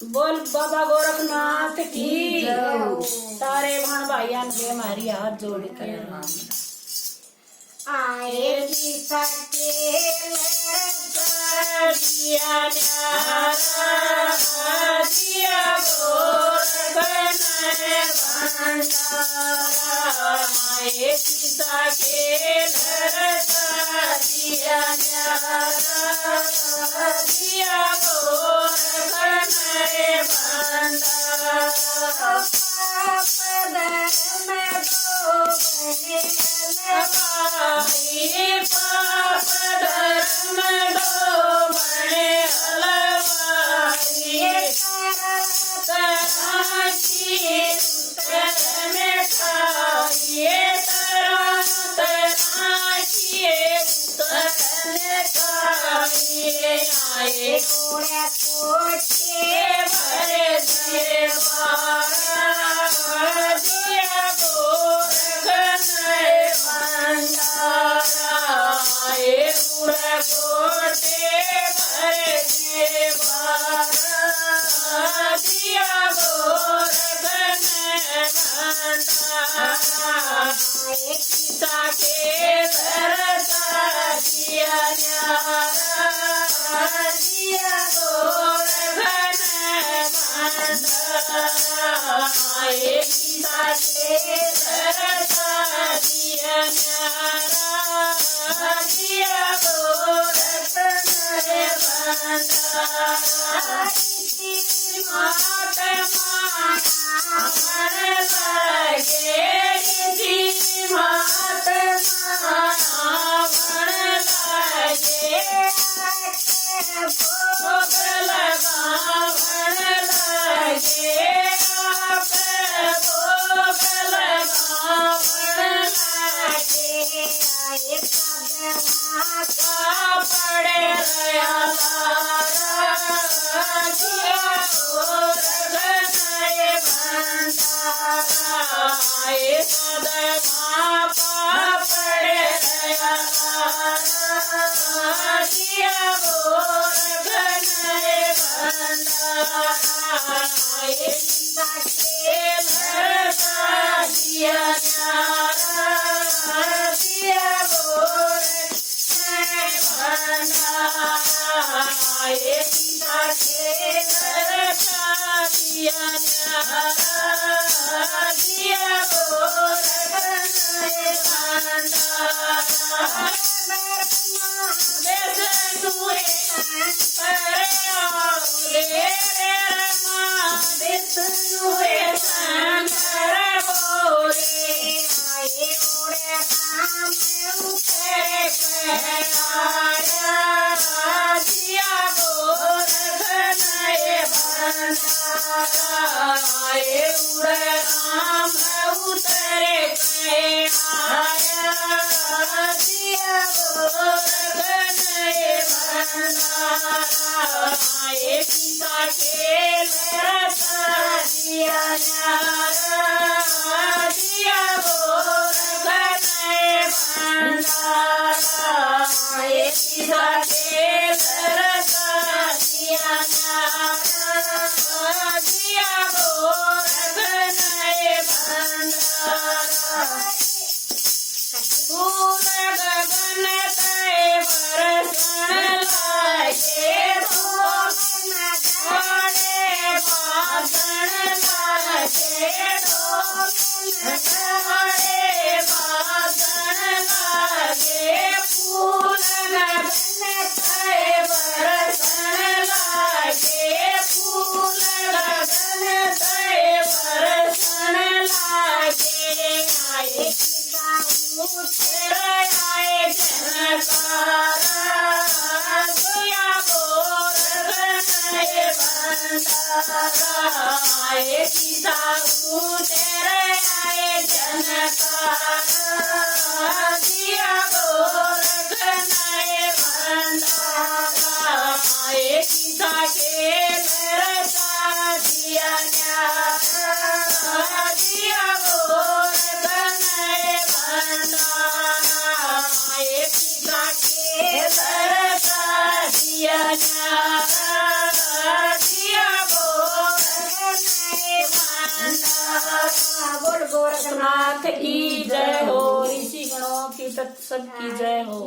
बोल बाबा गोरखनाथ की तारे भाण भाइयान के मारी हाथ जोड़ के आए गीता के दिया न्यारा दिया गोरखनाथ भंडारा आए गीता के लरता दिया न्यारा दिया गोरखनाथ भंडारा पाप धर्म दो बने हलवाई पाप धर्म दो बड़े हलवाई तरह की तरह में खाइए तरह की तरह में खाइए आए गोरा कोटे भरे देवारा दिया गोरखनाथ भंडारा आए पूरा कोटे भरे देवारा दिया गोरखनाथ भंडारा सीता के धरता दिया न्यारा दिया गोरखनाथ भंडारा सीता के धरता दिया न्यारा दिया गोरखनाथ भंडारा महात्मा मन लगे महात्मा मन लगे भोग लगावन लगे आप भोग लगावन लगे पड़े बोल गोरखनाथ नाथ की जय हो, ऋषि गणों की तत्सत की जय हो।